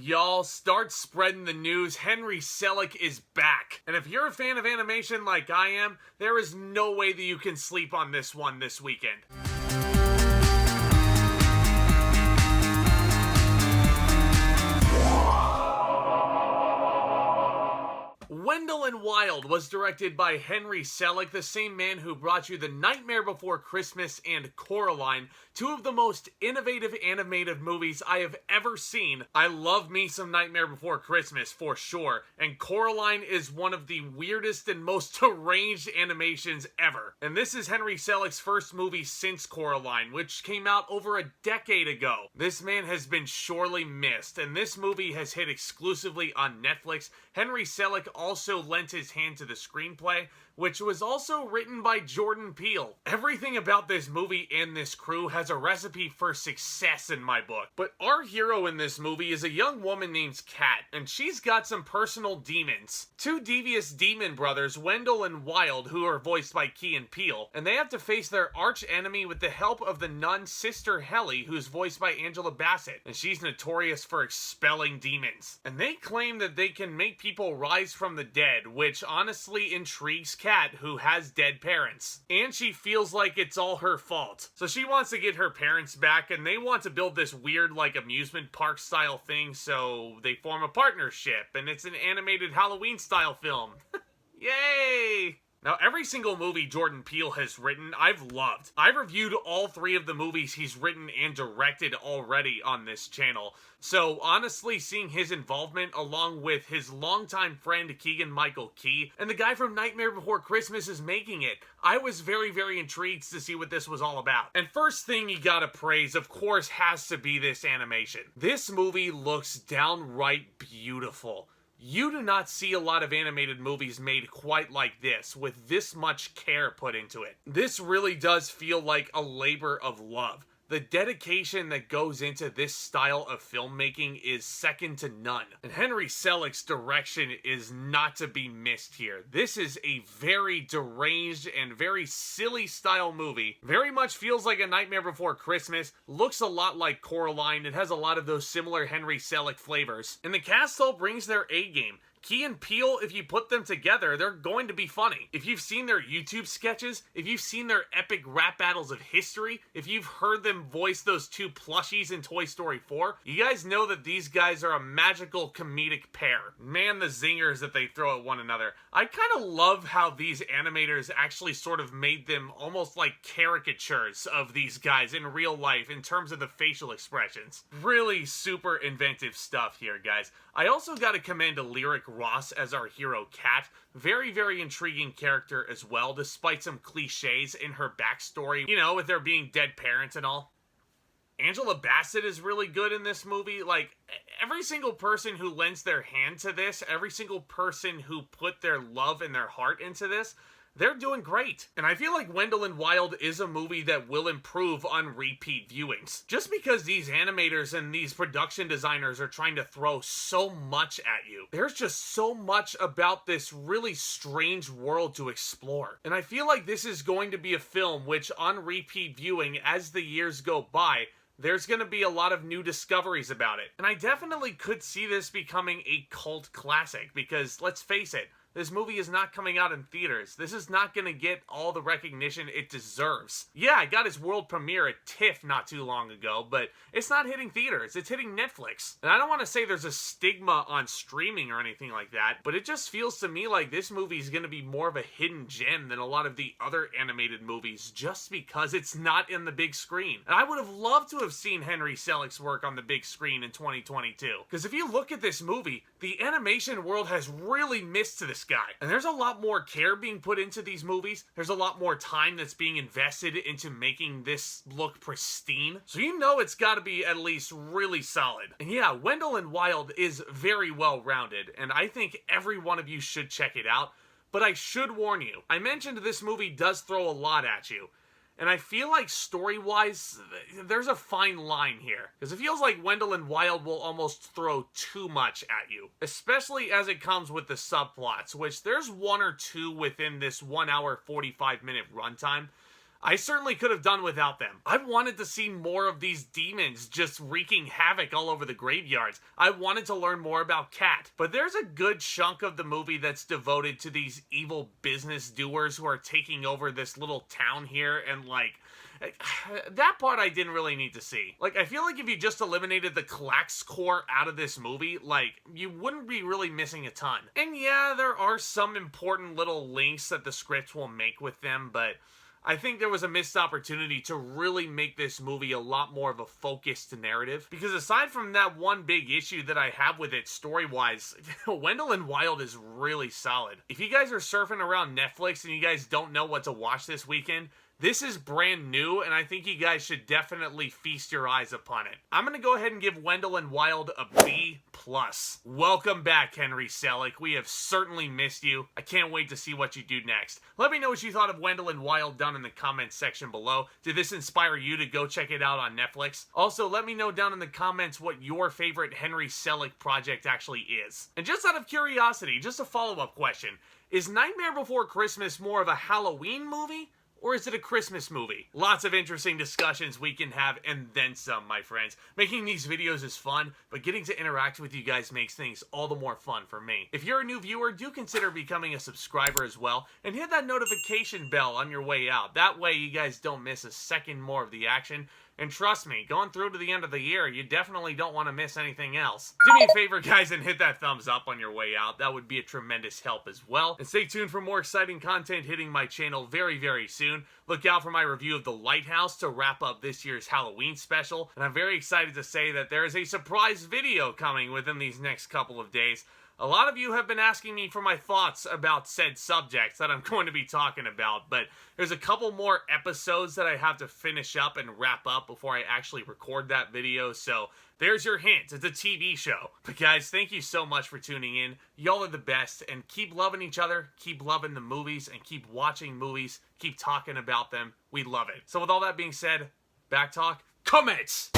Y'all, start spreading the news. Henry Selick is back. And if you're a fan of animation like I am, there is no way that you can sleep on this one this weekend. Wendell Wild was directed by Henry Selick, the same man who brought you The Nightmare Before Christmas and Coraline, two of the most innovative animated movies I have ever seen. I love me some Nightmare Before Christmas for sure, and Coraline is one of the weirdest and most deranged animations ever. And this is Henry Selick's first movie since Coraline, which came out over a decade ago. This man has been sorely missed, and this movie has hit exclusively on Netflix. Henry Selick also lent his hand to the screenplay, which was also written by Jordan Peele. Everything about this movie and this crew has a recipe for success in my book. But our hero in this movie is a young woman named Kat, and she's got some personal demons. Two devious demon brothers, Wendell and Wild, who are voiced by Keegan-Michael, and they have to face their arch enemy with the help of the nun Sister Helly, who's voiced by Bassett, and she's notorious for expelling demons. And they claim that they can make people rise from the dead, which honestly intrigues Kat, who has dead parents. And she feels like it's all her fault. So she wants to get her parents back, and they want to build this weird, like, amusement park style thing, so they form a partnership, and it's an animated Halloween style film. Yay! Now, every single movie Jordan Peele has written, I've loved. I've reviewed all three of the movies he's written and directed already on this channel. So, honestly, seeing his involvement along with his longtime friend Keegan-Michael and the guy from Nightmare Before Christmas is making it, I was very, very intrigued to see what this was all about. And first thing you gotta praise, of course, has to be this animation. This movie looks downright beautiful. You do not see a lot of animated movies made quite like this, with this much care put into it. This really does feel like a labor of love. The dedication that goes into this style of filmmaking is second to none. And Henry Selick's direction is not to be missed here. This is a very deranged and very silly style movie. Very much feels like A Nightmare Before Christmas, looks a lot like Coraline, it has a lot of those similar Henry Selick flavors. And the cast all brings their A game. Key and Peele, if you put them together, they're going to be funny. If you've seen their YouTube sketches, if you've seen their epic rap battles of history, if you've heard them voice those two plushies in Toy Story 4, you guys know that these guys are a magical comedic pair. Man, the zingers that they throw at one another. I kind of love how these animators actually sort of made them almost like caricatures of these guys in real life in terms of the facial expressions. Really super inventive stuff here, guys. I also gotta commend Lyric Ross as our hero Kat. Very, very intriguing character as well, despite some cliches in her backstory, you know, with there being dead parents and all. Bassett is really good in this movie. Like, every single person who lends their hand to this, every single person who put their love and their heart into this, they're doing great. And I feel like Wendell Wild is a movie that will improve on repeat viewings. Just because these animators and these production designers are trying to throw so much at you. There's just so much about this really strange world to explore. And I feel like this is going to be a film which, on repeat viewing, as the years go by, there's going to be a lot of new discoveries about it. And I definitely could see this becoming a cult classic because, let's face it, this movie is not coming out in theaters. This is not going to get all the recognition it deserves. Yeah, I got its world premiere at TIFF not too long ago, but it's not hitting theaters. It's hitting Netflix. And I don't want to say there's a stigma on streaming or anything like that, but it just feels to me like this movie is going to be more of a hidden gem than a lot of the other animated movies just because it's not in the big screen. And I would have loved to have seen Henry Selick's work on the big screen in 2022. Because if you look at this movie, the animation world has really missed to this guy. And there's a lot more care being put into these movies. There's a lot more time that's being invested into making this look pristine. So you know it's got to be at least really solid. And yeah, Wendell Wild is very well rounded, and I think every one of you should check it out. But I should warn you, I mentioned this movie does throw a lot at you. And I feel like story-wise, there's a fine line here. Because it feels like Wendell Wild will almost throw too much at you. Especially as it comes with the subplots, which there's one or two within this 1 hour, 45 minute runtime. I certainly could have done without them. I wanted to see more of these demons just wreaking havoc all over the graveyards. I wanted to learn more about Cat, but there's a good chunk of the movie that's devoted to these evil business doers who are taking over this little town here, and like, that part I didn't really need to see. Like, I feel like if you just eliminated the Klax core out of this movie, like, you wouldn't be really missing a ton. And yeah, there are some important little links that the script will make with them, but I think there was a missed opportunity to really make this movie a lot more of a focused narrative. Because aside from that one big issue that I have with it story-wise, Wendell and Wild is really solid. If you guys are surfing around Netflix and you guys don't know what to watch this weekend, this is brand new, and I think you guys should definitely feast your eyes upon it. I'm going to go ahead and give Wendell and Wild a B+. Welcome back, Henry Selick. We have certainly missed you. I can't wait to see what you do next. Let me know what you thought of Wendell and Wild down in the comments section below. Did this inspire you to go check it out on Netflix? Also, let me know down in the comments what your favorite Henry Selick project actually is. And just out of curiosity, just a follow-up question. Is Nightmare Before Christmas more of a Halloween movie, or is it a Christmas movie? Lots of interesting discussions we can have, and then some, my friends. Making these videos is fun, but getting to interact with you guys makes things all the more fun for me. If you're a new viewer, do consider becoming a subscriber as well, and hit that notification bell on your way out. That way you guys don't miss a second more of the action. And trust me, going through to the end of the year, you definitely don't want to miss anything else. Do me a favor, guys, and hit that thumbs up on your way out. That would be a tremendous help as well. And stay tuned for more exciting content hitting my channel very, very soon. Look out for my review of The Lighthouse to wrap up this year's Halloween special. And I'm very excited to say that there is a surprise video coming within these next couple of days. A lot of you have been asking me for my thoughts about said subjects that I'm going to be talking about, but there's a couple more episodes that I have to finish up and wrap up before I actually record that video, so there's your hint. It's a TV show. But guys, thank you so much for tuning in. Y'all are the best, and keep loving each other, keep loving the movies, and keep watching movies, keep talking about them. We love it. So with all that being said, back talk, comments!